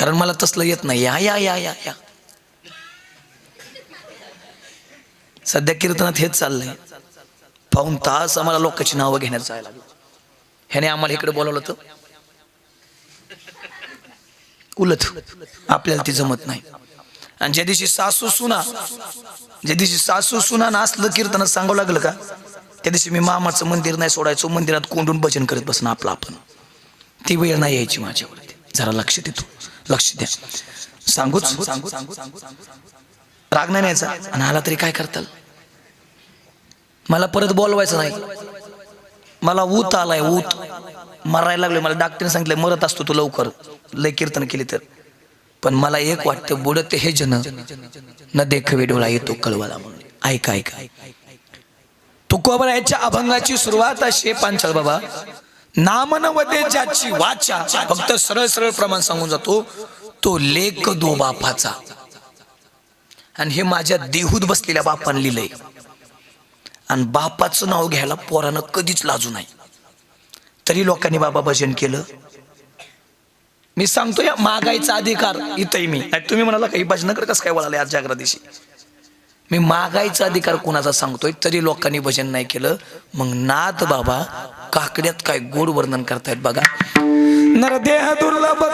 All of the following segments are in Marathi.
कारण मला तसलं येत नाही. या या या या या सध्या कीर्तनात हेच चाललंय. पाऊण तास आम्हाला लोकांची नावं घेण्यात जायला लागली. ह्याने आम्हाला इकडे बोलावलं तर उलट आपल्याला ती जमत नाही. आणि ज्या दिवशी सासू सुना असलं कीर्तनात सांगावं लागलं का, त्या दिवशी मी मामाचं मंदिर नाही सोडायचो, मंदिरात कोंडून भजन करत बसणं आपलं आपण. ती वेळ नाही यायची माझ्यावरती. जरा लक्ष देतो, लक्ष द्या. सांगूच राग नाही न्यायचा. आणि आला तरी काय करताल, मला परत बोलवायचं नाही. मला ऊत आलाय, ऊत मरायला लागलोय. मला डॉक्टरने सांगितलंय मरत असतो तू लवकर लय कीर्तन केली तर. पण मला एक वाटतं, बुडते हे जन न देखवे डोळा येतो कळवाला म्हणून. ऐका ऐका, तुकोबरायच्या अभंगाची सुरुवात अशी पांचाळ बाबा, नाम नवदे ज्याची वाचा. फक्त सरळ सरळ प्रमाण सांगून जातो, तो लेख दो बापाचा. आणि हे माझ्या देहूत बसलेल्या बापाने लिहिलंय. आणि बापाचं नाव घ्यायला पोरानं कधीच लाजू नाही. तरी लोकांनी बाबा भजन केलं. मी सांगतो या मागायचा अधिकार इथंही मी. तुम्ही म्हणाला काही भजनाकडे कसं काय वळाले आज जागरा दिवशी. मी मागायचा अधिकार कोणाचा सांगतोय, तरी लोकांनी भजन नाही केलं. मग नाथ बाबा काकड्यात काय गोड वर्णन करतायत बघा. नरदेह दुर्लभ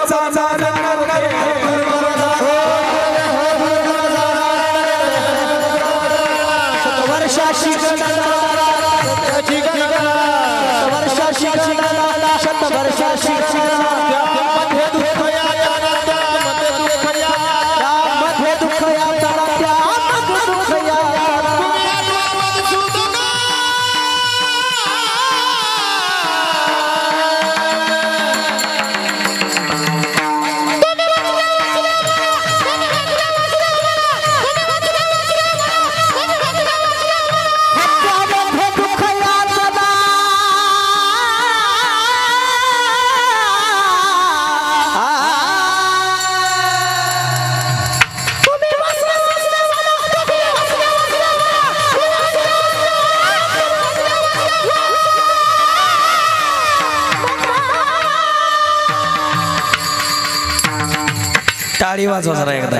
टाळी वाजवा जरा एकदा.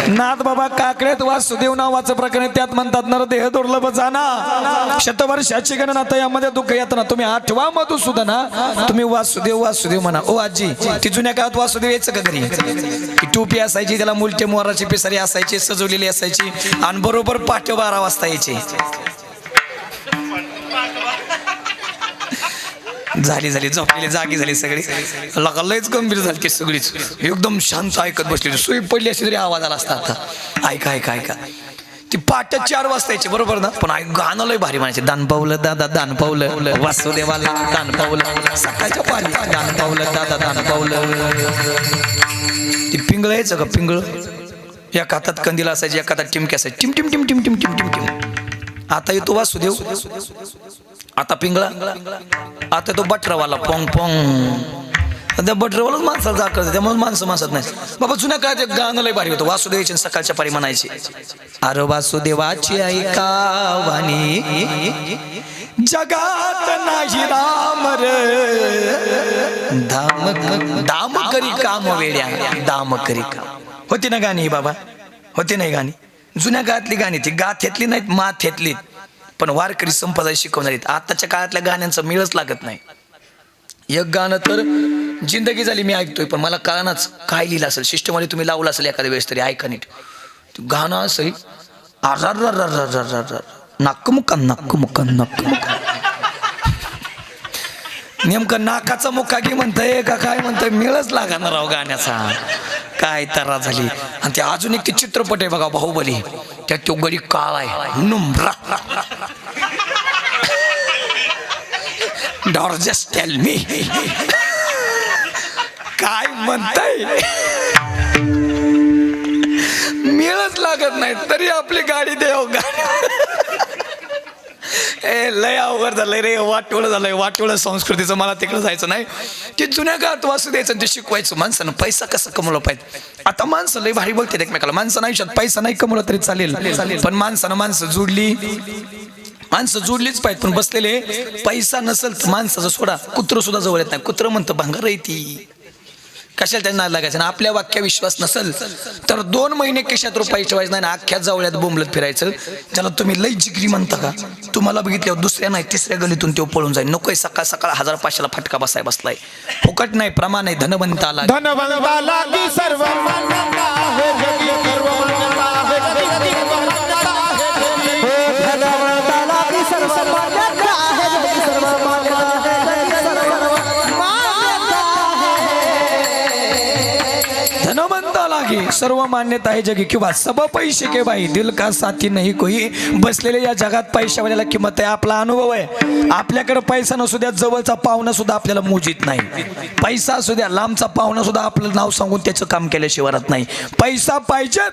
नाथ बाबा काकड्यात वासुदेव नावाचं प्रकरण, त्यात म्हणतात नरदेह दुर्लभ जाना शतवर्षाची गणना तयामध्ये दुःख यातना. तुम्ही आठवा मधुसूदना, तुम्ही वासुदेव वासुदेव म्हणा. ओ आजी, ती जुन्या काळात वासुदेव यायचं का घरी? ती टोपी असायची, त्याला मुलटे मोराची पिसारी असायची, सजवलेली असायची. आणि बरोबर पाठ 12 वाजता यायची. झाली झोपलेली जागी झाली सगळी. लयच गंभीर झाली की सगळीच एकदम शांत ऐकत बसलेली. सुई पडली अशी तरी आवाज आला असता. आता ऐका ऐका ऐका, ती पाठ 4 वाजता यायची बरोबर ना. पण गाणं लय भारी म्हणायचे. दान पावलं दादा दान पावलं, वासुदेवाला दान पावलं, सकाळच्या पाणी दान पावलं दादा दान पावलं. ती पिंगळ यायचं का पिंगळ, एका हातात कंदील असायची, एका हातात टिमकी असायची. टिम टिम टिम टिम टिम टिम टिम टिम. आता येतो वासुदेव, आता पिंगळा, आता तो बटरावाला पोंग पोंग. त्या बटरावालाच माणसाला जाग करते, त्यामुळे माणसं माणसात नाही बाबा. जुन्या काळात एक गाणं लय भारी होतं. वासुदेवाची सकाळच्या पारी म्हणायची, अरे वासुदेवाची ऐका वाणी जगात नाही राम रे, दाम करी काम वेड्या, दाम करी काम. होती ना गाणी बाबा, होती नाही गाणी. जुन्या काळातली गाणी ती गाथ्यातली नाहीत, माथ्यातली. पण वारकरी संपदा शिकवणारी. आताच्या काळातल्या गाण्यांचा मेळच लागत नाही. एक गाणं तर जिंदगी झाली मी ऐकतोय, पण मला कळनाच काय लिहिलं असेल. सिस्टममध्ये तुम्ही लावलं असेल एखाद्या वेळेस तरी, ऐका नीट. गाणं असं नाकमुका नाकमुका नाकमुका. नेमकं नाकाचा मुक्का की म्हणतंय का काय म्हणतंय, मेळच लागणार राव गाण्याचा. काय तरा झाली. आणि ते अजून एक ते चित्रपट आहे बघा, बाहुबली. त्यात तो गडी काळ आहे, नुम्रा. डॉर जस्ट टेल मी काय म्हणताय, मेळच लागत नाही तरी आपली गाडी देव. लय अवघड झालंय रे, वाटोळं झालंय. वाटोळं संस्कृतीचं. मला तिकडे जायचं नाही. ते जुन्या काळात वासू द्यायचं, ते शिकवायचं माणसानं. पैसा कसं कमवलं पाहिजे. आता माणसं लय भारी बोलतात एकमेकाला. माणसानं आयुष्यात पैसा नाही कमवला तरी चालेल, पण माणसानं माणसं जोडली, माणसं जोडलीच पाहिजे. पण बसलेले पैसा नसेल तर माणसाचं सोडा, कुत्रं सुद्धा जवळ येत नाही. कुत्रं म्हणतं भांगार आहे ती, कशाला त्यांना लागायचं ना. आपल्या वाक्या विश्वास नसेल तर 2 महिने केशात रुपये ठेवायचं नाही ना, अख्ख्या जवळ्यात बोंबलत फिरायचं. त्याला तुम्ही लई जिगरी म्हणता का? तुम्हाला बघितल्यावर दुसऱ्या नाही तिसऱ्या गलीतून तो पळून जाईल. नकोय सकाळ सकाळ 1500ला फटका बसलाय. फुकट नाही, प्रमाण आहे. धनवंताला सर्व सर्व मान्यता आहे जगी. किंवा सब पैसे के भाई दिल का साथी नाही कोई. बसलेले या जगात पैशावाल्याला किंमत आहे. आपला अनुभव आहे. आपल्याकडे पैसा नसू द्या, जवळचा पाहुणा सुद्धा आपल्याला मोजित नाही. पैसा असू द्या, लांबचा पाहुणा सुद्धा आपलं नाव सांगून त्याचं काम केल्याशिवाय राहत नाही. पैसा पाहिजे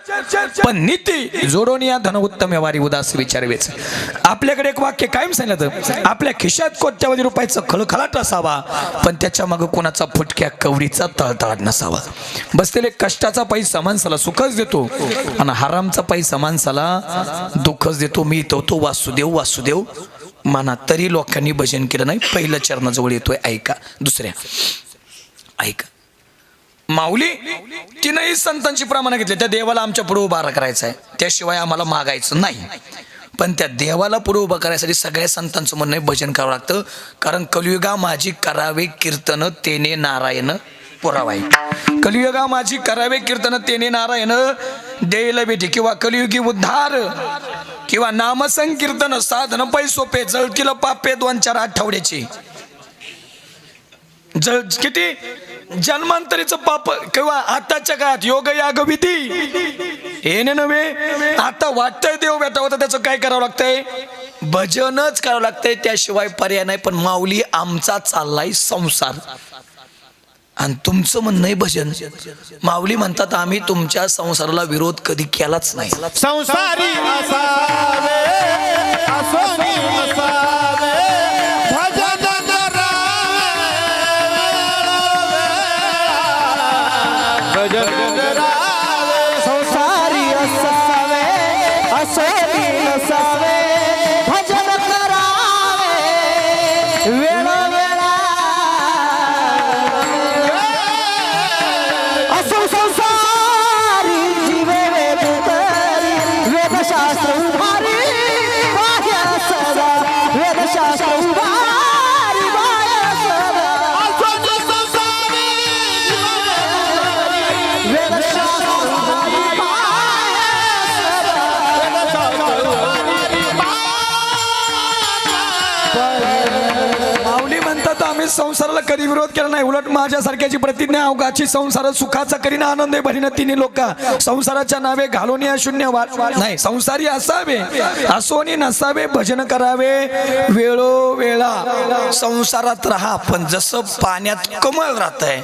पण नीती जोडून या. धन उत्तम व्यवहारी उदास विचारवेच. आपल्याकडे एक वाक्य कायम सांगितलं, आपल्या खिशात कोट्यावधी रुपयाचं खळखळाट असावा पण त्याच्या मागे कोणाचा फुटक्या कवडीचा तळतळाट नसावा. बसलेले कष्टाचा पैसा माणसाला सुखच देतो आणि हरामचा पैसा माणसाला दुःखच देतो. मी तो वासुदेव वासुदेव माना. तरी लोकांनी भजन केलं नाही. पहिलं चरणाजवळ येतोय. ऐका दुसऱ्या, ऐका. माऊली तिनंही संतांची प्रमाण घेतले. त्या देवाला आमच्या पुढे उभा करायचा आहे, त्याशिवाय आम्हाला मागायचं नाही. पण त्या देवाला पुढे उभं करायसाठी सगळ्या संतांचं म्हणणं भजन करावं लागतं. कारण कलियुगा माझी करावे कीर्तन तेने नारायण पुरावाई. कलियुगा माझी करावे कीर्तन तेने नारायण देईल बेटी. किंवा कलियुगी उद्धार किंवा नामसंकीर्तन साधन पै सोपे. जळतील पापे 2-4 आठवड्याची. किती जन्मांतरीचं पाप. किंवा आताच्या काळात योग याग विधी हे नव्हे. आता वाटतंय देव भेटावं तर त्याचं काय करावं लागतंय? भजनच करावं लागतंय, त्याशिवाय पर्याय नाही. पण माऊली आमचा चाललाय संसार आणि तुमचं म्हणणं आहे भजन. माऊली म्हणतात आम्ही तुमच्या संसाराला विरोध कधी केलाच नाही. संसारी असावे असोनी असावे भजन करावे. संसारी असावे असोनी असावे भजन करावे. वेळोवेळा असो संसारी जीवे वेदतरी वेदशास्त्र उभारी वाह्या सदा. वेदशास्त्र उभारी वाह्या सदा. असो संसारी वेदशास्त्र उभारी माऊली म्हणतात आम्ही संसाराला कधी विरोध केला नाही. उलट माझ्यासारख्याची प्रतिज्ञा अवघाची. संसार सुखाचा करीन आनंद भरीन तिन्ही लोक. संसाराच्या नावे घालून या शून्य नाही. संसारी असावे असोनी नसावे भजन करावे वेळोवेळा. संसारात राहा पण जसं पाण्यात कमळ राहतंय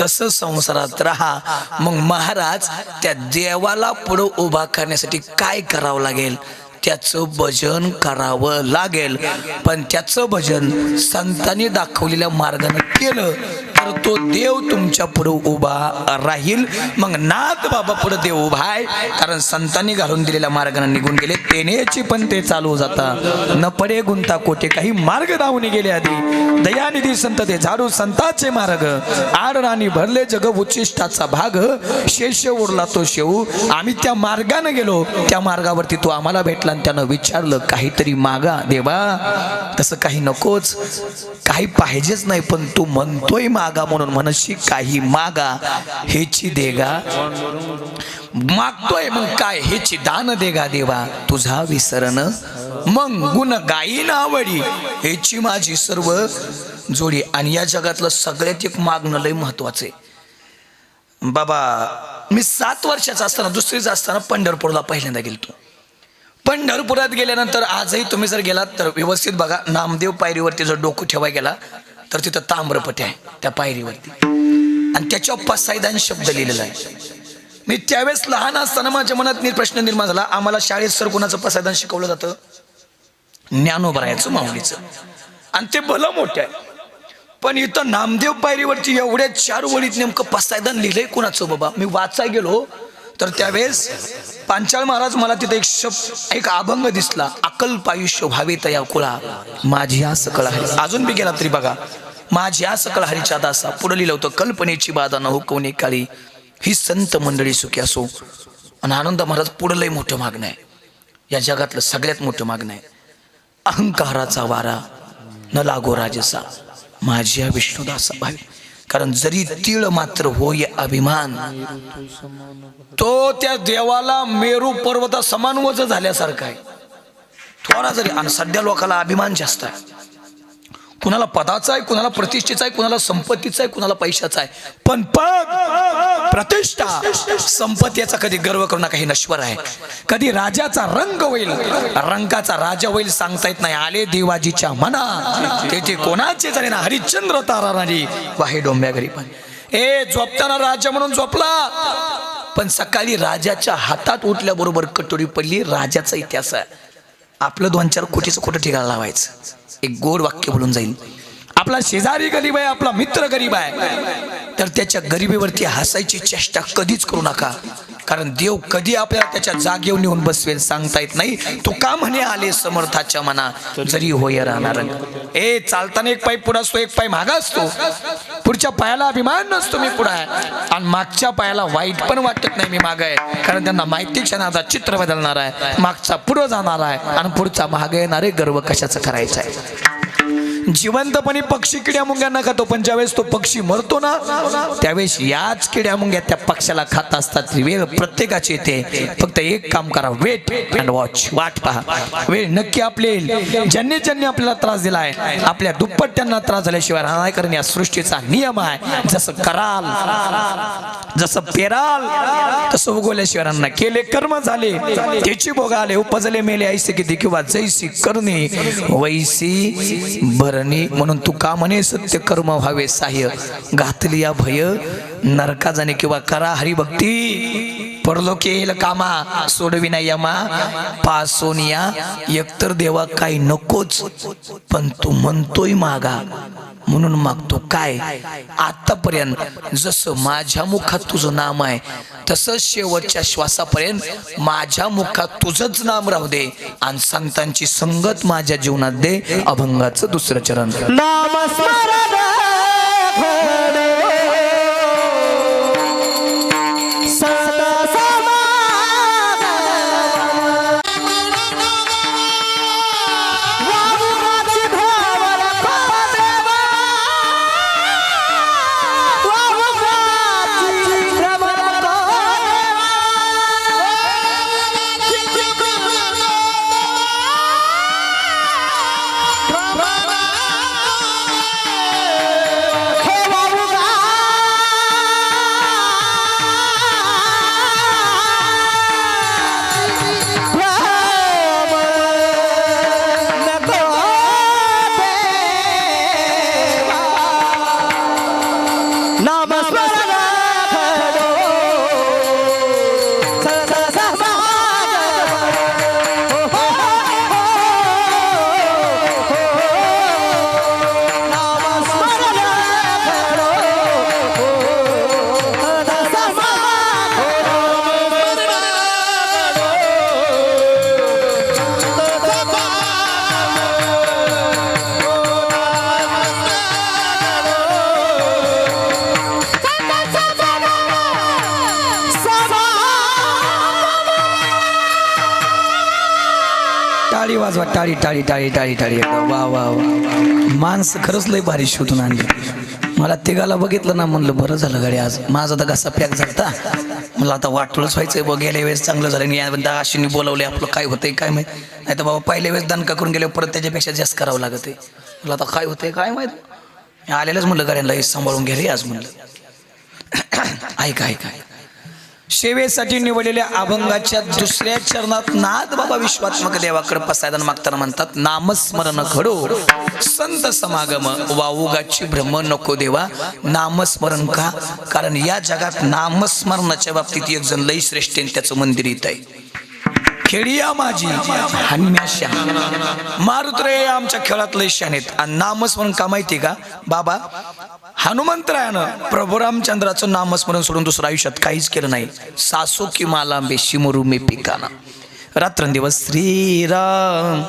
तसं संसारात राहा. मग महाराज त्या देवाला पुढं उभा करण्यासाठी काय करावं लागेल? त्याचं भजन करावं लागेल. पण त्याचं भजन संतांनी दाखवलेल्या मार्गाने केलं तर तो देव तुमच्या पुढे उभा राहील. मग नाथ बाबा पुढे देव उभा आहे. कारण संतांनी घालून दिलेल्या मार्गाने निघून गेले. तेनेची पण ते चालू जाता न पडे गुंता कोटे. काही मार्ग धावून गेले आधी. दयानिधी संत ते झाडू संताचे मार्ग. आड राणी भरले जग उच्चिष्टाचा भाग. शेष उरला तो शेऊ. आम्ही त्या मार्गाने गेलो. त्या मार्गावरती तो आम्हाला भेटला आणि त्यानं विचारलं काहीतरी मागा देवा. तसं काही नकोच, काही पाहिजेच नाही. पण तू म्हणतोय मागा म्हणून म्हणशी काही मागा हेची देगा. मागतोय मग काय हेची दान देगा देवा. तुझा विसरण मग गुण गायीन आवडी हेची माझी सर्व जोडी. आणि या जगातलं सगळ्यात एक मागणं लय महत्वाचं आहे बाबा. मी 7 वर्षाचा असताना, दुसरीच असताना पंढरपूरला पहिल्यांदा गेलतो. पंढरपुरात गेल्यानंतर आजही तुम्ही जर गेलात तर व्यवस्थित बघा. नामदेव पायरीवरती जर डोकं ठेवाय गेला तर तिथं ताम्रपट आहे त्या पायरीवरती आणि त्याच्यावर पसायदान शब्द लिहिलेला आहे. मी त्यावेळेस लहान असताना माझ्या मनात प्रश्न निर्माण झाला. आम्हाला शाळेत सर कुणाचं पसायदान शिकवलं जातं? ज्ञानोबरायाचं, माऊलीचं. आणि ते भलं मोठं आहे. पण इथं नामदेव पायरीवरती एवढ्या 4 वळीत नेमकं पसायदान लिहिलंय कुणाचं बाबा? मी वाचाय गेलो तर त्यावेळेस पांचाळ महाराज मला तिथे एक अभंग दिसला. अकल्प आयुष्य व्हावे तया कुळा माझी हा सकळ आहे. अजून बी गेला तरी बघा माझ्या सकळ हरीच्या दासा पुढे लिहिलं होतं कल्पनेची बाधा न हुकवणे काळी ही संत मंडळी सुखी असो. आणि आनंद महाराज पुढं लय मोठं मागणं आहे, या जगातलं सगळ्यात मोठं मागणं आहे. अहंकाराचा वारा न लागो राजसा माझ्या विष्णुदासा भावी. कारण जरी तीळ मात्र होय अभिमान तो त्या देवाला मेरू पर्वता समान वज झाल्यासारखा आहे. थोडा जरी, आणि सध्या लोकांना अभिमान जास्त आहे, कुणाला पदाचा आहे, कुणाला प्रतिष्ठेचा आहे, कुणाला संपत्तीचा आहे, कुणाला पैशाचा आहे. पण पद प्रतिष्ठा संपत्ती याचा कधी गर्व करू नका, हे नश्वर आहे. कधी राजाचा रंग होईल, रंगाचा राजा होईल सांगता येत नाही. आले देवाजीच्या मना तेथे कोणाचे झाले ना हरिश्चंद्र तारा नारी वाहे डोंब्या घरी. पण झोपताना राजा म्हणून झोपला, पण सकाळी राजाच्या हातात उठल्याबरोबर कटोरी पडली. राजाचा इतिहास आहे. आपलं 2-4 कोटीचं खोटं ठिकाण लावायचं, एक गोड वाक्य बोलून जाईल. आपला शेजारी गरीब आहे, आपला मित्र गरीब आहे, तर त्याच्या गरिबीवरती हसायची चेष्टा कधीच करू नका. कारण देव कधी आपल्याला त्याच्या जागेवर नेऊन बसवेल सांगता येत नाही. तू का म्हणे आले समर्थाच्या मना जरी होय राहणार. चालताना एक पाय पुढे असतो, एक पाय मागा असतो. पुढच्या पायाला अभिमान नसतो मी पुढे आहे, आणि मागच्या पायाला वाईट पण वाटत नाही मी मागे आहे. कारण त्यांना माहिती क्षणाचा चित्र बदलणार आहे, मागचा पुढे जाणार आहे आणि पुढचा मागे येणारे गर्व कशाचं करायचं आहे. जिवंतपणी पक्षी किड्या मुंग्यांना खातो, पण ज्यावेळेस तो पक्षी मरतो ना त्यावेळेस याच किड्या मुंग्या त्या पक्षाला खात असतात. वेळ प्रत्येकाची येते, फक्त एक काम करा, वेट अँड वॉच, वाट पहा. वेळ नक्की आपली येईल. ज्यांनी ज्यांनी आपल्याला त्रास दिलाय, आपल्या दुप्पट त्यांना त्रास झाल्याशिवाय राहणार नाही. कारण या सृष्टीचा नियम आहे, जसं कराल जसं पेराल तसं उगवल्याशिवाय राहणार. केले कर्म झाले त्याची भोग आले, उपजले मेले ऐसे किती किंवा जैसी करणे वैसी भरणी. म्हणून तू का म्हणे सत्य कर्म व्हावे सहाय्य, घातली या भय नरका जाणे किंवा करा हरिभक्ती. परलोके येईल कामा सोडविना यमा पासोनिया. एकतर देवा काही नकोच, पण तू म्हणतोय मागा म्हणून मागतो. काय आतापर्यंत जसं माझ्या मुखात तुझं नाम आहे, तसंच शेवटच्या श्वासापर्यंत माझ्या मुखात तुझंच नाम राहू दे, आणि संतांची संगत माझ्या जीवनात दे. अभंगाचं 2रं चरण. नामस्मरण घडे सदा समागम वाहुगाची भावना देवा वाहुगाची भ्रमर टाळी वाजवा, टाळी टाळी टाळी टाळी टाळी. वा वा वा, माणसं खरंच लय भारी शोधून आणली. मला तिघाला बघितलं ना, म्हणलं बरं झालं गाडी आज माझा तर घसा पॅक झालता. मला आता वाटोळच व्हायचंय. बघ गेल्या वेळेस चांगलं झालं नाही, अशीने बोलवले, आपलं काय होतंय काय माहित. नाही तर बाबा पहिल्या वेळेस दणका करून गेले, परत त्याच्यापेक्षा जास्त करावं लागत आहे. मला आता काय होतंय काय माहित. आलेलंच म्हणलं गाड्यांना हे सांभाळून घे रे आज म्हणलं. ऐका ऐका, सेवेसाठी निवडलेल्या अभंगाच्या 2ऱ्या चरणात नाद बाबा विश्वात्मक देवाकडे पसायदान मागताना म्हणतात, नामस्मरण घडो संत समागम वाऊगाची भ्रम नको देवा. नामस्मरण का? कारण या जगात नामस्मरणाच्या बाबतीत एक जण लई श्रेष्ठ त्याचं मंदिर येत आहे. खेडिया माझी हन्म्याशा मारुत्रे आमच्या खेळात लई शान आहेत. आणि नामस्मरण का माहिती का बाबा? हनुमंतरायानं प्रभू रामचंद्राचं नामस्मरण सोडून दुसरं आयुष्यात काहीच केलं नाही. सासू की मालांबे शिमरू मे पिकाना रात्रंदिवस श्रीराम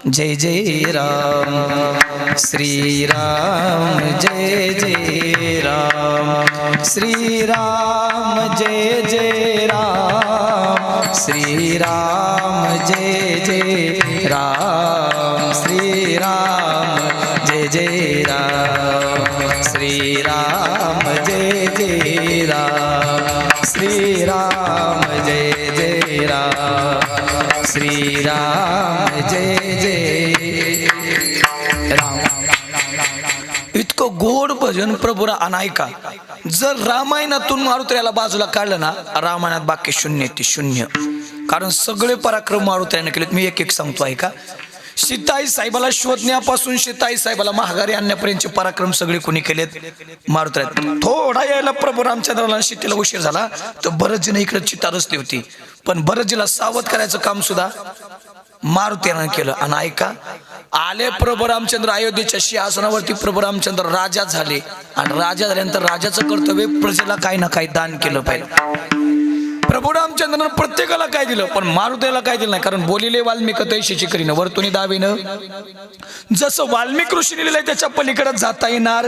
जय जय राम श्री राम जय जय राम श्री राम जय जय राम श्री राम जय जय राम श्री राम जय जय राम श्री राम जय जय राम श्री राम जय जय राम श्री राम जय जय राम. इतकं गोड भजन प्रभुरा अनायका. जर रामायणातून मारुतीला बाजूला काढलं ना, रामायणात बाकी शून्य ते शून्य. कारण सगळे पराक्रम मारुतीने केलेत. मी एक एक सांगतो ऐका. सीताई साहेबाला शोधण्यापासून सीताई साहेबाला महागारी आणण्यापर्यंतचे पराक्रम सगळे कोणी केलेत? मारुतीत. थोडा यायला प्रभू रामचंद्राला सीतेला उशीर झाला तर भरतजीने इकडे चिता रचली होती, पण भरतजीला सावध करायचं काम सुद्धा मारुतीनं केलं. आणि ऐका, आले प्रभू रामचंद्र अयोध्येच्या सिंहासनावरती. प्रभू रामचंद्र राजा झाले आणि राजा झाल्यानंतर राजाचं कर्तव्य प्रजेला काही ना काही दान केलं पाहिजे. प्रभू रामचंद्रानं प्रत्येकाला काय दिलं, पण मारुतीला काय दिलं नाही. कारण बोलिले वाल्मिक तैशीची करीनं वरतुनी दावीनं. जसं वाल्मिक ऋषीने लिहिलंय त्याच्या पलीकडे जाता येणार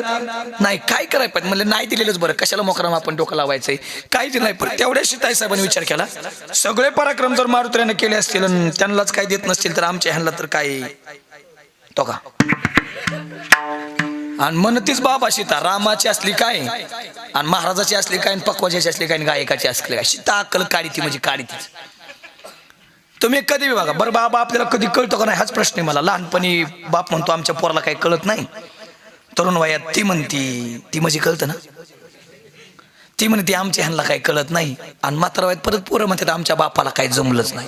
नाही. काय करायला पाहिजे म्हणलं, नाही दिलेलंच बरं, कशाला मोकराम आपण डोकं लावायचंय. काही दिलं नाही. पण तेवढ्या सीताई साहेबांनी विचार केला, सगळे पराक्रम जर मारुतीने केले असतील आणि त्यांनाच काय देत नसतील तर आमच्या ह्यांना तर काय तो का. आणि म्हणतीच बाबा सीता रामाची असली काय आणि महाराजाची असली काय, पक्वाची असली काय, गायकाची असली काय. सीता अक्कल काढी ती म्हणजे काढी तीच. तुम्ही कधी बघा बरं, बाबा आपल्याला कधी कळतो का नाही हाच प्रश्न आहे मला. लहानपणी बाप म्हणतो आमच्या पोराला काही कळत नाही. तरुण वयात ती म्हणती, ती म्हणजे कळतं ना, ती म्हणते आमच्या ह्यांना काही कळत नाही. आणि म्हातारा वयात परत पोरं म्हणतात आमच्या बापाला काही जमलंच नाही.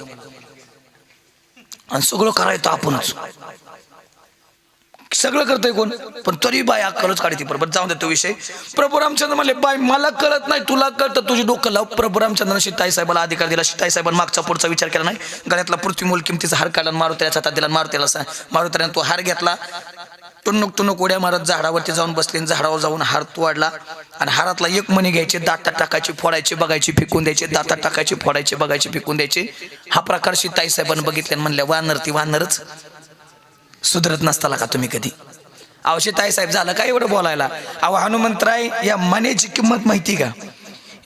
आणि सगळं करायचं आपणच, सगळं करतोय कोण, पण तरी बाय अक्कलच काढते. बरोबर जाऊन देतो विषय. प्रभू रामचंद्र म्हणले, बाय मला कळत नाही, तुला कळतं, तुझी डोकं लाव. प्रभू रामचंद्राने सीताई साहेबाला अधिकार दिला. सीताई साहेबांनी मागचा पुढचा विचार केला नाही. गळ्यातला पृथ्वीमूल किमतीचा हार काढला, मारुतीच्या हातात दिला. मारुतीने तो हार घेतला, टुनुक टुनुक उड्या मारत झाडावरती जाऊन बसले. झाडावर जाऊन हार तोडला आणि हारातला एक मणी घ्यायचे, दातात टाकायचे, फोडायचे, बघायचे, फेकून द्यायचे. दातात टाकायचे, फोडायचे, बघायचे, फेकून द्यायचे. हा प्रकार सीताई साहेबांनी बघितले. म्हणल्या वानर ती वानरच, सुधरत नसताला का तुम्ही कधी. अहो सीताई साहेब झालं काय एवढं बोलायला. अहो हनुमंतराय, या मनीची किंमत माहिती का?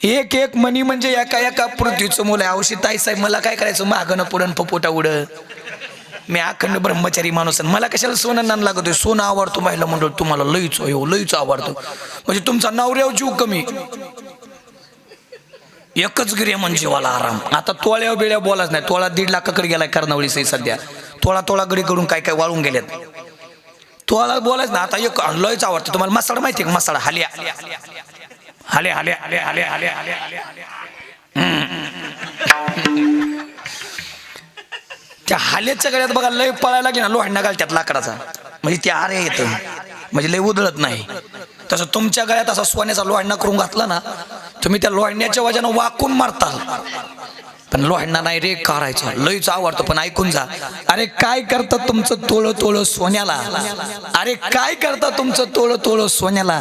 एक एक मनी म्हणजे एका एका पृथ्वीचं मूल आहे. अहो सीताई साहेब मला काय करायचं, मागणं पुढं फपोटा उड. मी अखंड ब्रह्मचारी माणूस, मला कशाला सोनं नान लागत. सोनं आवडतो महिला मंडळ, तुम्हाला लईच लईच आवडतो. म्हणजे तुमचा नवऱ्यावर जीव कमी, एकच गिर्या म्हणजे वाला आराम. आता तोळ्या बिळ्या बोलाच नाही. तोळा 1.5 लाखाकडे गेलाय कर्णावळी सही सध्या. तोळा गडी कडून काय काय वाळून गेल्यात. तोळा बोलायच ना. आता एक लयच आवडतं तुम्हाला. मसाळा माहिती आहे का? मसाळा हाल्या हाल्या हाल्या हाल्या हाल्या हाल्या हाल्या हाल्या. त्या हाल्याच्या गळ्यात बघा लय पळायला गेला लोहांना घालत्यात लाकडाचा, म्हणजे ते आरे येतं, म्हणजे लय उधळत नाही. तसं तुमच्या गळ्यात असा सोन्याचा लोहांना करून घातला ना, तुम्ही त्या लोहांड्याच्या वजानं वाकून मारताल. पण लोहांना नाही रे करायचं, लयच आवडतं. पण ऐकून जा. अरे काय करतात तुमचं तोळ तोळ सोन्याला, अरे काय करतात तुमचं तोळ तोळ सोन्याला.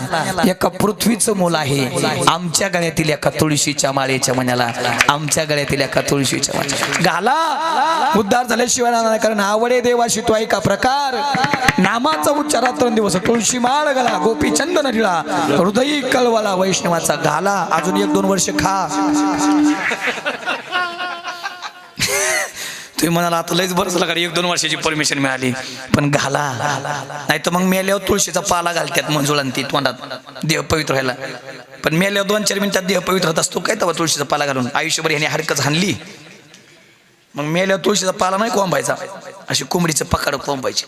एका पृथ्वीचं मोल आहे आमच्या गळ्यातील एका तुळशीच्या माळेच्या मण्याला, आमच्या गळ्यातील एका तुळशीच्या माळेच्या घाला. उद्धार झाल्याशिवाय नाही. कारण आवडे देवाशी तो ऐका प्रकार, नामाचा उच्चार रात्रंदिवस. तुळशी माळ घाला, गोपी चंदन ढिळा, हृदयी कळवाला वैष्णवाचा घाला. अजून 1-2 वर्ष खा. तुम्ही म्हणाला आता लयच बरं झालं, 1-2 वर्षाची परमिशन मिळाली. पण घाला, नाही तर मग मेल्यावर तुळशीचा पाला घालतात मंजुळान ती तोंडात देह पवित्र व्हायला. पण मेल्यावर 2-4 मिनिटात देह पवित्र होत असतो काय तेव्हा तुळशीचा पाला घालून. आयुष्यभर याने हरकत हाणली, मग मेल्यावर तुळशीचा पाला नाही कोंबायचा, अशी कोंबडीचं पकाड कोंबायची.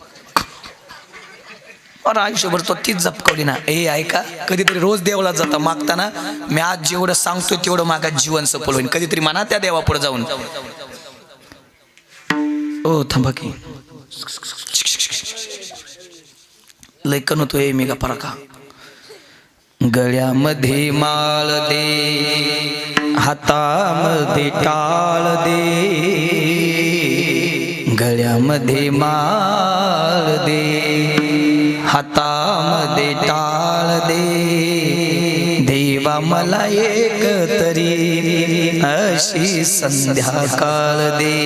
अरे आयुष्यभर तो तीच जपकवली ना. हे ऐका, कधीतरी रोज देवाला जाता मागताना, मी आज जेवढं सांगतोय तेवढं मागा जीवन सफल होईल. कधीतरी म्हणा त्या देवापुढे जाऊन, ओ थांबा की लय कणतोय मी का परा का. गळ्यामध्ये माळ दे, हातामध्ये टाळ दे, गळ्यामध्ये माळ दे, हातामध्ये टाळ दे. देवा मला एक तरी अशी संध्याकाळ दे.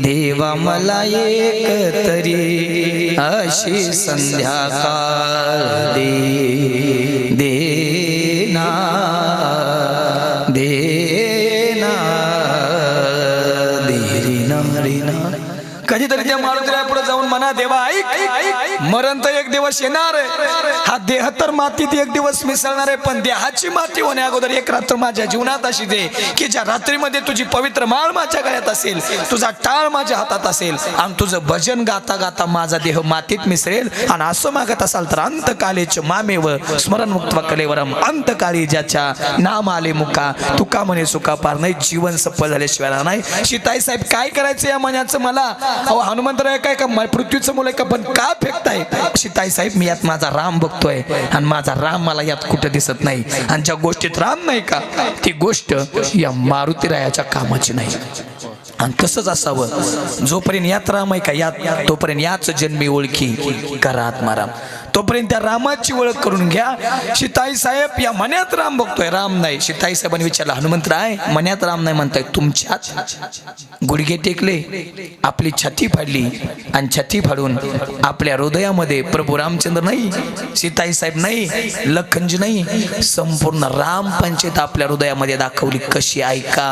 देव देवा मला एक तरी अशी संध्याकाळ दे देना देना देना कधीतरी त्या मारुतीला पुढे जाऊन म्हणा देवा ऐक मरण तर एक दिवस येणार आहे, हा देह तर मातीत एक दिवस मिसळणार आहे, पण देहाची माती होण्या अगोदर एक रात्र माझ्या जीवनात अशी दे की ज्या रात्रीमध्ये तुझी पवित्र माळ माझ्या गळ्यात असेल, तुझा टाळ माझ्या हातात असेल आणि तुझं भजन गाता गाता माझा देह मातीत मिसळेल. आणि असं मागत असाल तर अंतकालेच मामेव स्मरण मुक्त कलेवरम अंतकाळी ज्याच्या नाम आले मुका तुका म्हणे सुका पार नाही, जीवन सफल झाल्याशिवाय नाही. सीताई साहेब काय करायचं या मनाचं मला? अहो हनुमंतराय काय का पृथ्वीचं मुलं का पण का फेकताय? सीताई साहेब मी यात माझा राम बघतोय आणि माझा राम मला यात कुठं दिसत नाही, आणि ज्या गोष्टीत राम नाही का ती गोष्ट या मारुतीरायाच्या कामाची नाही. आणि तसंच असावं, जोपर्यंत यात राम आहे का यात तोपर्यंत याच जन्मी ओळखी करा आत्माराम, तोपर्यंत त्या रामाची ओळख करून घ्या. सीताई साहेब या मन्यात राम बघतोय, राम नाही. सीताई साहेबांनी विचारलं हनुमंतराय मन्यात राम नाही म्हणताय, तुमच्यात गुडघे टेकले, आपली छाती फाडली आणि छाती फाडून आपल्या हृदयामध्ये प्रभू रामचंद्र नाही, सीताई साहेब नाही, लखनजी नाही, संपूर्ण राम पंचायत आपल्या हृदयामध्ये दाखवली. कशी ऐका.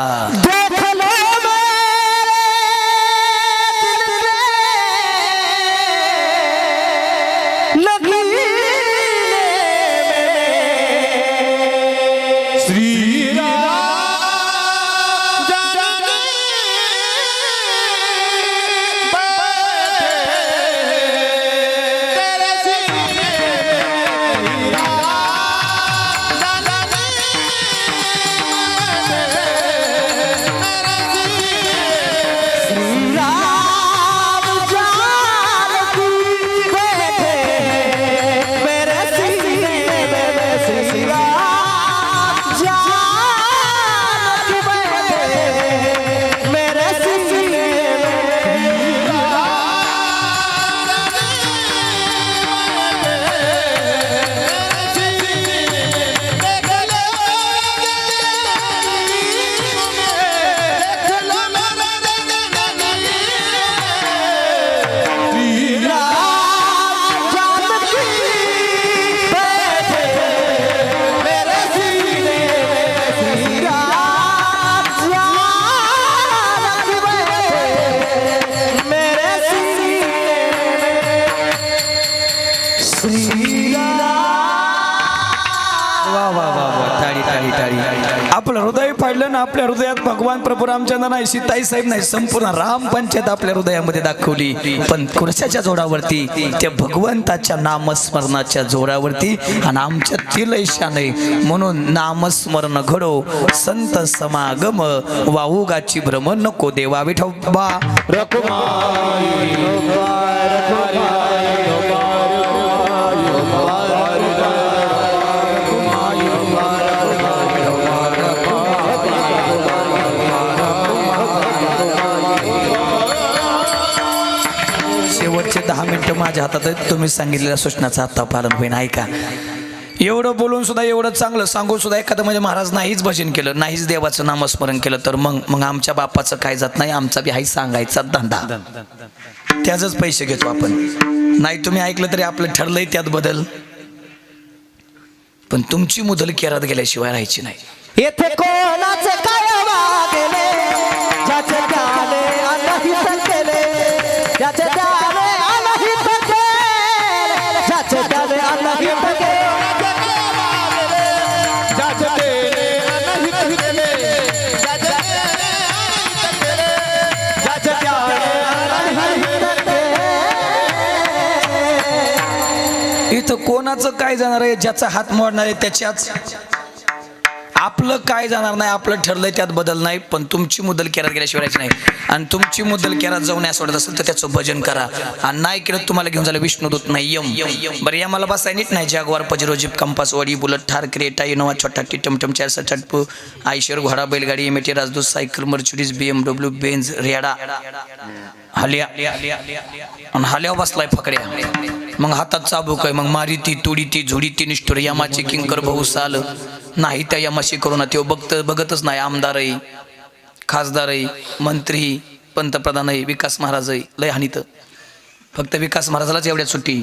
आपलं हृदय पाडलं ना, आपल्या हृदयात भगवान प्रभू रामचंद्र नाही, सीताई साहेब नाही, संपूर्ण राम पंचायत आपल्या हृदयामध्ये दाखवली. पण कुणाच्या जोरावरती? त्या भगवंताच्या नामस्मरणाच्या जोरावरती. आणि आमच्यात ती लयशा नाही म्हणून नामस्मरण घडो संत समागम वाऊगाची भ्रम नको देवा विठोबा शेवटचे 10 मिनिटं माझ्या हातात आहेत. तुम्ही सांगितलेल्या सूचनाचं आता पालन होईल. ऐका. एवढं बोलून सुद्धा, एवढं चांगलं सांगून सुद्धा एखादं म्हणजे महाराज नाहीच भजन केलं, नाहीच देवाचं नामस्मरण केलं तर मग आमच्या बापाचं काय जात नाही, आमचा बी हाही सांगायचा धंदा, त्याचंच पैसे घेतो आपण. नाही तुम्ही ऐकलं तरी आपलं ठरलंय त्यात बदल, पण तुमची मुदल केरात गेल्याशिवाय राहायची नाही. येथे कोणाचं काय वागले, ज्याचे त्याने अनहित केले, ज्याचे त्याने अनहित केले, ज्याचे त्याने अनहित केले, ज्याचे त्याने अनहित केले, ज्याचे त्याने अनहित केले. इथं कोणाचं काय जाणार आहे? ज्याचा हात मोडणार आहे त्याच्याच. आपलं काय जाणार नाही, आपलं ठरलंय त्यात बदल नाही, पण तुमची मुदल केरात गेल्याशिवाय नाही. आणि तुमची मुदल केरात जाऊन असं वाटत असेल तर त्याचं भजन करा. आणि नाही केलं तुम्हाला घेऊन झालं विष्णुदूत नाही यम. बरं या मला बसाय नीट नाही. जागवार पजरो जीप कंपास वडी बुलट ठार क्रेटा इनोवा छोटा टिटमटम 460 आयशर घोडा बैलगाडी एमटी राजदूत सायकल मर्च्युडीज BMW बेन्झ रेडा हल्या आणि हल्यावर बसलाय फकड्या. मग हातात चाबूक आहे, मग मारी ती तुडी ती झुडी ती निष्ठुर यमाची किंकर भाऊ साल नाही त्या यमाशी करू ना. तो बघतच नाही. आमदारही खासदारही मंत्री पंतप्रधानही विकास महाराजही लय हानीत. फक्त विकास महाराजालाच एवढ्यात सुट्टी.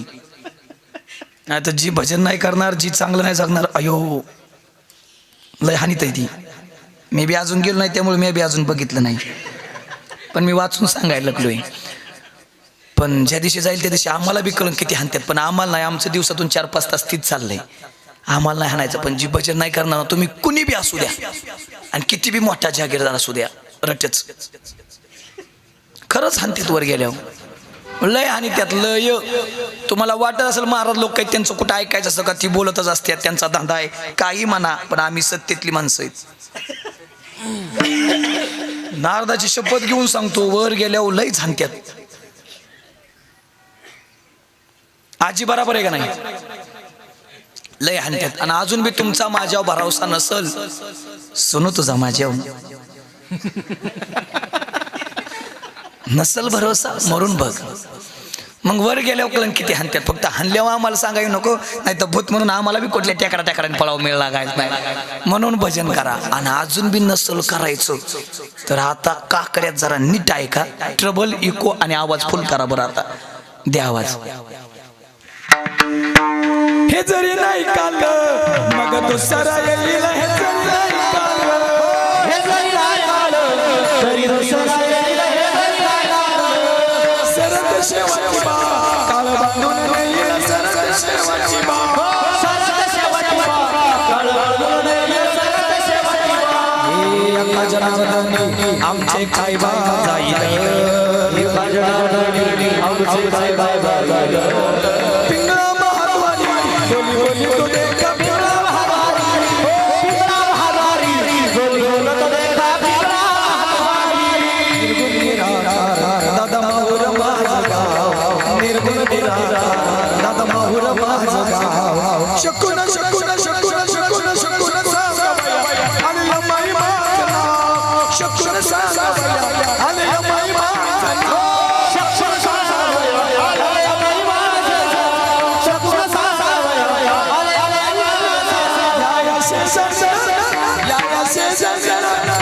नाही तर जी भजन नाही करणार, जी चांगलं नाही जगणार, अयो लय हानीत आहे ती. मी बी अजून गेलो नाही त्यामुळे मी बी अजून बघितलं नाही, पण मी वाचून सांगायला लागलोय. पण ज्या दिवशी जाईल त्या दिवशी आम्हाला बी कळून किती हाणतात. पण आम्हाला नाही, आमचं दिवसातून 4-5 तास तीच चाललंय. आम्हाला नाही हाणायचं. पण जी भजन नाही करणार तुम्ही कुणी बी असू द्या आणि किती बी मोठा जागीरदार असू द्या, रटच खरंच हाणतात वर गेल्यावर. लय आणि त्यात लय. तुम्हाला वाटत असेल महाराज लोक काही त्यांचं कुठं ऐकायचं असं का, ती बोलतच असतात, त्यांचा धंदा आहे काही म्हणा, पण आम्ही सत्तेतली माणसं आहेत. नारदाची शपथ घेऊन सांगतो, वर गेल्यावर लय हाणतात. आजी बराबर आहे का नाही, लय हाणतात. आणि अजून बी तुमचा माझ्यावर भरोसा नसल, सुनो तुझा माझ्यावर नसल भरोसा, मरून बघ. मग वर गेल्यावर कळण किती हाणतात. फक्त हाणल्यावर आम्हाला सांगायला नको, नाही तर भूत म्हणून आम्हाला बी कुठल्या टेकड्याने पळाव मिळ लागायचं नाही. म्हणून भजन करा. आणि अजून बी नसल करायचं तर आता काकड्यात जरा नीट ऐका, ट्रबल इको आणि आवाज फुल करा बरं. आता द्या आवाज. हे जरी नाही कालं मग दुसरा येईल, हे जरी नाही कालं, हे जरी नाही आलं तरी दुसरा येईल, हे जरी नाही आलं. सरत शेवटची बा काल बांधून येईल, सरत शेवटची बा, सरत शेवटची बा काळ बांधून येईल, सरत शेवटची बा. हे अक्का जनार्दनी आमचे काय बा जाईल, हे अक्का जनार्दनी आमचे काय बा जाईल. पिंगळा महाद्वारी बोली बोली तो देखा, पिंगळा महाद्वारी, पिंगळा महाद्वारी बोली बोली तो देखा, पिंगळा महाद्वारी. दादा माहुर माझं गाव, निर्गुण दादा माहुर माझं गाव. शकून शकून शकून शकून शकून सांगा आणि माई माझं नाव. शकून सांगा आणि माई माझं नाव. शकून सांगा आणि माई माझं नाव. शकून सांगा आणि माई माझं नाव. या शेजारी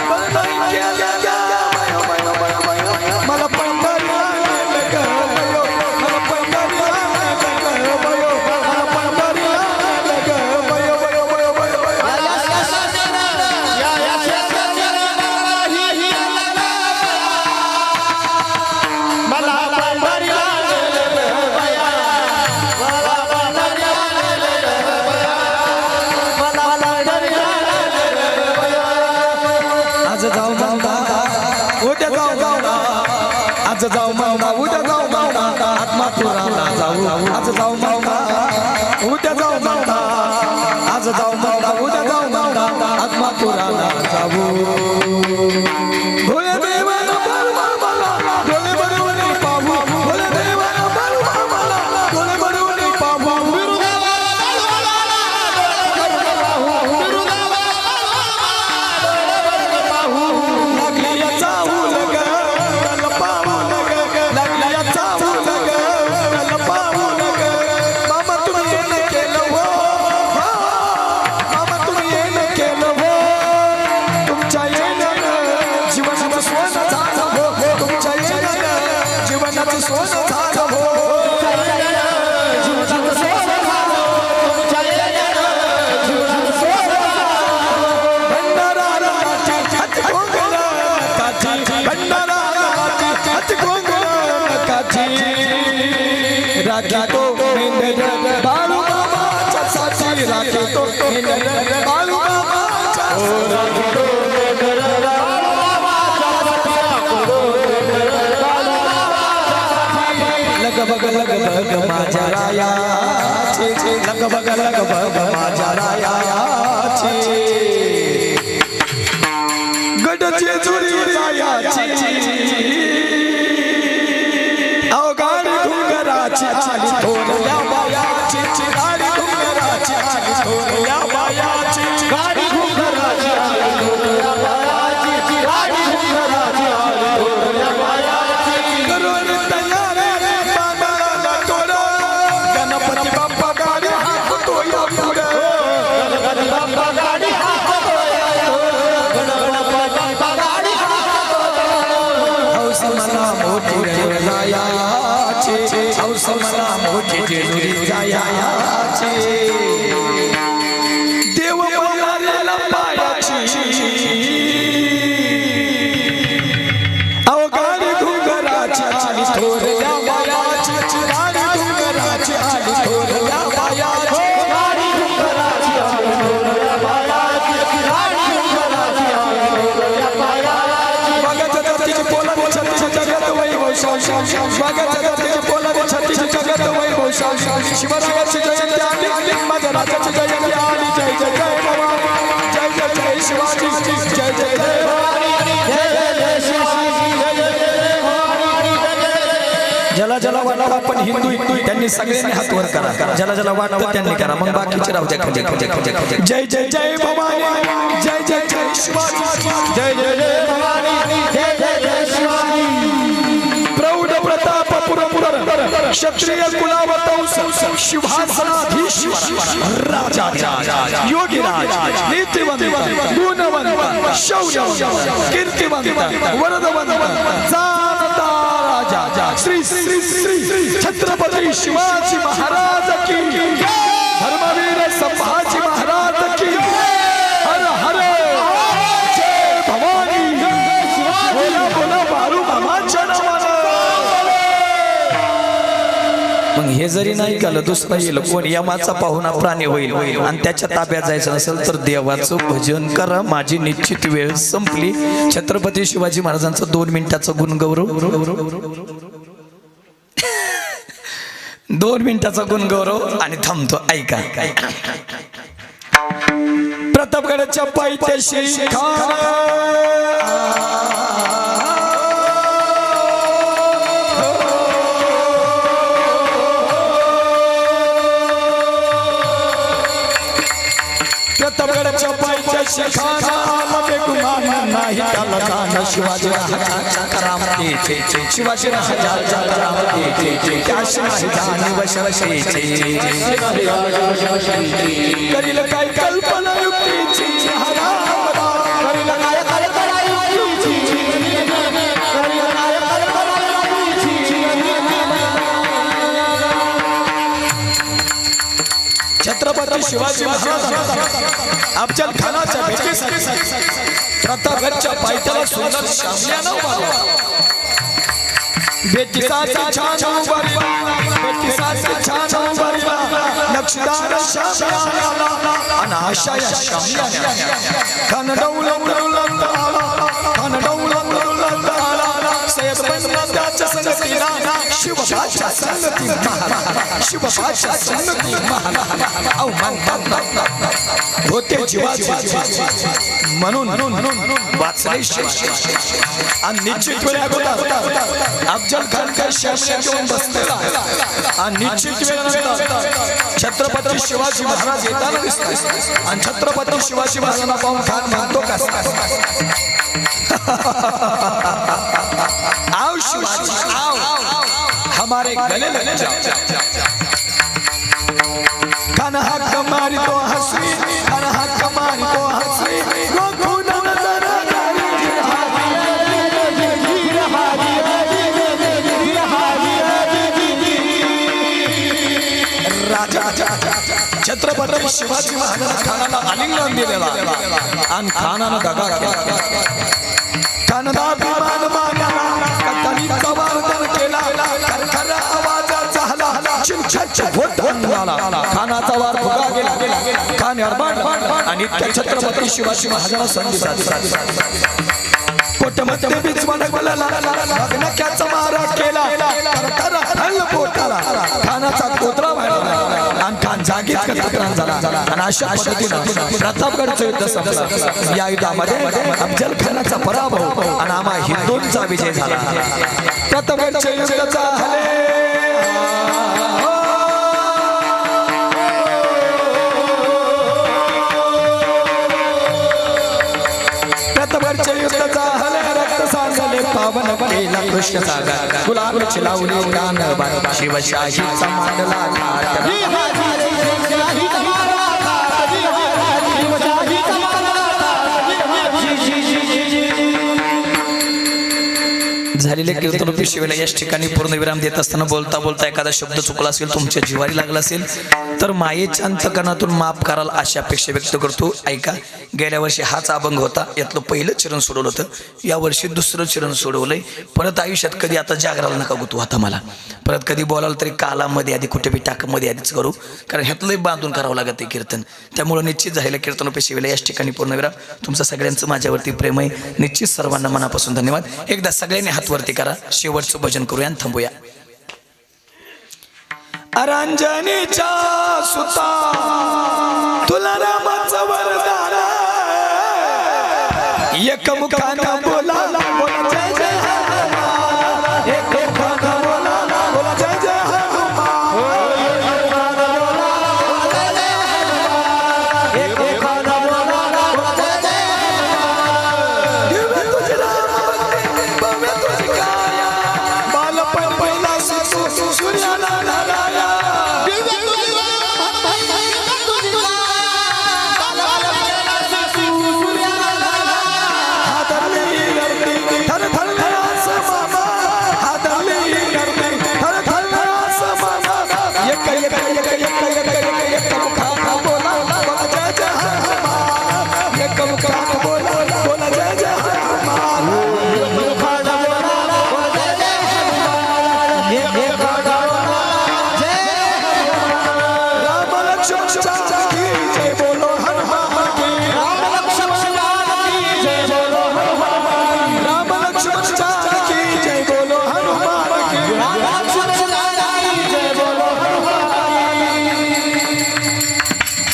बंधन केलं गा, मला पंढरीला नेलं ग बयो, मला पंढरीला नेलं ग बयो, मला पंढरीला नेलं ग बयो, बयो, बयो, बयो, बयो. आज जाऊ मावना, उद्या जाऊ मावना, आज जाऊ मावना, उद्या जाऊ मावना, आत्मापुराला जाऊ. आज जाऊ मावना, उद्या जाऊ मावना, आज जाऊ मावना, उद्या जाऊ मावना, आत्मापुराला जाऊ. भोले देवाला बलवा मला, भोले बलवणी पाहू, भोले देवाला बलवा मला, भोले बलवणी पाहू. लागली याचा उलग, पाहून ग, लागली याचा उलग, पाहून ग. मामा तुम्ही येणं केलं हो, मामा तुम्ही येणं केलं हो. तुमच्या येण्यानं जीवनाचं सोनं झालं हो, तुमच्या येण्यानं जीवनाचं सोनं झालं हो. राखी तो बाळू मामाच्या साथी, राखी तो बाळू मामाच्या लग बग माझ्या रायाची, लग बग माझ्या रायाची. गडचे चोरी जायाची, गाडी घुंगराची आली थोरल्या बायाची, गाडी घुंगराची आली थोरल्या बायाची, गाडी घुंगराची आली थोरल्या बायाची, गाडी घुंगराची आली थोरल्या बायाची. करून तयारी बांधायला तोडा, गणपती बाप्पा गाडी हाकतो या पुढं, गणपती बाप्पा गाडी हाकतो या पुढं, गणपती बाप्पा गाडी हाकतो या पुढं. हौस जेजुरी जायाचे देव बोलालेला पायाची गाडी घुंगराची आली थोरल्या बायाची गाडी घुंगराची आली थोरल्या बायाची गाडी घुंगराची आली थोरल्या बायाची गाडी घुंगराची आली थोरल्या बायाची बघा जगतीची पोलादी छत्तीची जगत वैभव शाव बघा जगतीची पोलादी छत्तीची जगत वैभव शाव शिवरायाची जयंती आली माझ्या राजाची जयंती आली जय जय जय भवानी जय जय जय शिवाजी जय जय जय भवानी जय जय जय शिवाजी ज्याला ज्याला वाटलं आपण हिंदू त्यांनी सगळ्यांनी हात वर करा ज्याला ज्याला वाटतं त्यांनी करा मग बाकीचे राहू द्या खाली जय जय जय भवानी जय जय जय शिवाजी जय जय जय भवानी जय जय जय शिवाजी प्रौढ प्रताप पुरपुर क्षत्रिय कुलावतंस शिवासनाधीश्वर राजा योगीराज नीतिवंत गुणवंत शौर्यवंत कीर्तिवंत वरदवंत जानता राजा श्री श्री श्री छत्रपती शिवाजी महाराज की धर्मवीर संभाजी महाराज की हर हर जय भवानी बोला बोला बारू मामाच्या नावानं मग हे जरी नाही केलं दुसरं येईल कोण यमाचा पाहुणा प्राणी होईल आणि त्याच्या ताब्यात जायचं नसेल तर देवाचं भजन करा माझी निश्चित वेळ संपली छत्रपती शिवाजी महाराजांचं 2 मिनिटाचं गुणगौरव 2 मिनिटाचा गुणगौरव आणि थांबतो ऐका प्रतापगडाच्या पायथ्याशी प्रतापगडाच्या पायथ्याशी खानामध्ये गुमान नाही त्याला जाणं शिवाजी राजाच्या करामतीचे शिवाजी राजाच्या करामतीचे त्याशी नाही जाणीव शवशेचे करील काय कल्पना युक्तीची करील काय कल्पना युक्तीची करील काय कल्पना युक्तीची छत्रपती शिवाजी महाराज अफजल खानाच्या भेटीसाठी प्रतापगडच्या पायथ्याला सुंदर शामल्यानं उभारला बेटीसाठी छान उभारला बेटीसाठी छान उभारला नक्षीदार शामल्याला आणि आशा या शामल्याला खान डौलत आला खान डौलत आला साहेब बनला त्याच्या संगतीला शिवबाच्या संगती महाराज शिवबाच्या संगती महाराज औ मन होते जीवाचे म्हणून वाचले आणि निश्चित वेळ अगोदर अफजल खान काय शामल्या घेऊन बसलेला आणि निश्चित वेळ छत्रपती शिवाजी महाराज येताना दिसतात आणि छत्रपती शिवाजी महाराजांना पाहून खान म्हणतो का आओ शिवाजी आओ हमारे गले लग जाओ खान हक मारी तो हंसी खान हक मारी तो हंसी गोकुल नजर राजा छत्रपती शिवाजी महाराज खानाला आलिंगन दिलेला आणि खानानं दगा केला खानदा अभिमान मानला कथनीचा वार्दन केला खरखर आवाजाचा हला चिंचाच्या घोटान झाला खानाचा वार फुगा गेला खान अरबाड आणि छत्रपती शिवाजी महाराजांना संधी साधली पोटमध्ये बिचवा डगमला नक्याचा मारा केला खरखर हल्ल पोटाला खानाचा कोतरा वाढला आणि खान जागीच कतरान झाला आणि अशा पद्धतीनं प्रतापगडचं युद्ध संपलं या युद्धामध्ये अफजल खानाचा पराभव आणि आम्हा हिंदूंचा विजय झाला प्रतापगडच्या युद्धाचा प्रतापगडच्या युद्धाचा सांगले पावन केला कृष्ण सागर गुलाब चिलावली गान शिवशाहीचा मांडला झालेल्या कीर्तनोपी शिवेला याच ठिकाणी पूर्ण विराम देत असताना बोलता बोलता एखादा शब्द चुकला असेल, तुमच्या जिवारी लागला असेल तर मायेच्या अंतकरणातून माफ कराल अशी अपेक्षा व्यक्त करतो. ऐका, गेल्या वर्षी हाच अभंग होता, यातलं पहिलं चरण सोडवलं होतं, यावर्षी दुसरं चरण सोडवलंय. परत आयुष्यात कधी आता जागराला नका गुतू आता मला, परत कधी बोलाल तरी कालामध्ये आधी कुठे बी टाकामध्ये आधीच करू, कारण ह्यातलंही बांधून करावं लागत आहे कीर्तन. त्यामुळं निश्चित झालेलं कीर्तनोपी शिवेला याच ठिकाणी पूर्ण विराम. तुमचं सगळ्यांचं माझ्यावरती प्रेम आहे, निश्चित सर्वांना मनापासून धन्यवाद. एकदा सगळ्यांनी हात वरती करा, शेवटचं भजन करूया आणि थांबूया. अरांजनीच्या सुता तुला रामाचं वरदान, एक मुखानं बोला बोला जय जय हनुमान, एक मुखानं बोला बोला जय जय हनुमान, एक मुखानं बोला बोला जय जय हनुमान. दिव्य तुझी रामभक्ती, भव्य तुझी काया, बालपण पहिला शिशु सूर्याला लागाया.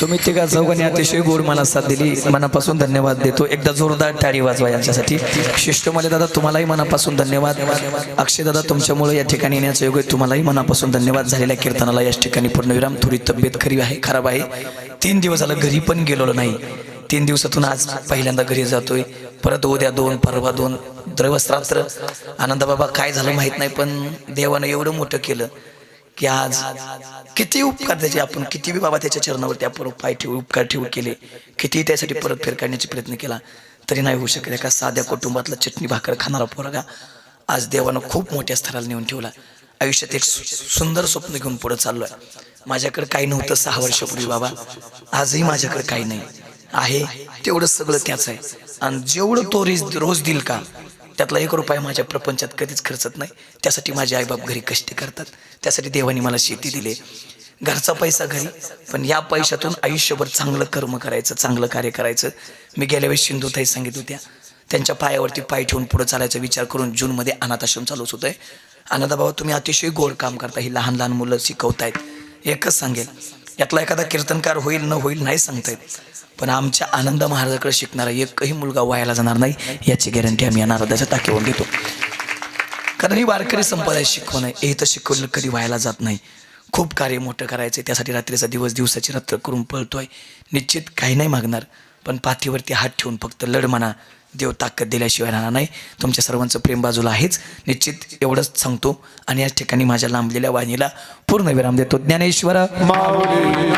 तुम्ही तिघा चौघांनी अतिशय गोड मला साथ दिली, मनापासून धन्यवाद देतो. एकदा जोरदार टाळी वाजवा यांच्यासाठी. शिष्टमले दादा तुम्हालाही मनापासून धन्यवाद. अक्षय दादा तुमच्यामुळे या ठिकाणी येण्याचं योग आहे, तुम्हालाही मनापासून धन्यवाद. झालेल्या कीर्तनाला याच ठिकाणी पूर्णविराम. थोडी तब्येत खराब आहे. 3 दिवस झालं घरी पण गेलेलो नाही. 3 दिवसातून आज पहिल्यांदा घरी जातोय. परत उद्या 2, परवा 2, त्रैवस्त्रात्र. आनंद बाबा काय झालं माहित नाही, पण देवानं एवढं मोठं केलं की आज किती उपकार त्याचे आपण किती बाबा त्याच्या चरणावरती आपण पाय ठेवू उपकार ठेवू केले, किती त्यासाठी परत फेर काढण्याचा प्रयत्न केला तरी नाही होऊ शकत. एका साध्या कुटुंबातला चटणी भाकर खाणारा पोरगा आज देवानं खूप मोठ्या स्तराला नेऊन ठेवला. आयुष्यात एक सुंदर स्वप्न घेऊन पुढे चाललोय. माझ्याकडे काही नव्हतं 6 वर्षापूर्वी बाबा, आजही माझ्याकडे काही नाही आहे, तेवढं सगळं त्याच आहे. आणि जेवढं तो रोज देईल का त्यातला 1 रुपया माझ्या प्रपंचात कधीच खर्चत नाही. त्यासाठी माझे आईबाप घरी कष्ट करतात, त्यासाठी देवाने मला शेती दिली, घरचा पैसा घरी, पण या पैशातून आयुष्यभर चांगलं कर्म करायचं, चांगलं कार्य करायचं. मी गेल्या वेळेस सिंधुताई सांगित होत्या, त्यांच्या पायावरती पाय ठेवून पुढे चालायचा विचार करून जूनमध्ये अनाथ आश्रम चालूच होतंय. आनंदा बाबा तुम्ही अतिशय गोड काम करता, ही लहान लहान मुलं शिकवतायत. एकच सांगेल, यातला एखादा कीर्तनकार होईल न होईल नाही सांगता येत, पण आमच्या आनंद महाराजाकडे शिकणारा एकही मुलगा वायाला जाणार नाही याची गॅरंटी आम्ही या नारदाच्या टाकीवर घेतो. कारण ही वारकरी संप्रदाय शिकवण आहे, हे तर शिकवलं कधी व्हायला जात नाही. खूप कार्य मोठं करायचं, त्यासाठी रात्रीचा दिवस दिवसाची रात्र करून पळतोय. निश्चित काही नाही मागणार, पण पाठीवरती हात ठेवून फक्त लढ म्हणा, देव ताकद दिल्याशिवाय राहणार नाही. तुमच्या सर्वांचं प्रेम बाजूला आहेच, निश्चित एवढंच सांगतो आणि याच ठिकाणी माझ्या लांबलेल्या वाणीला पूर्ण विराम देतो. ज्ञानेश्वर माऊली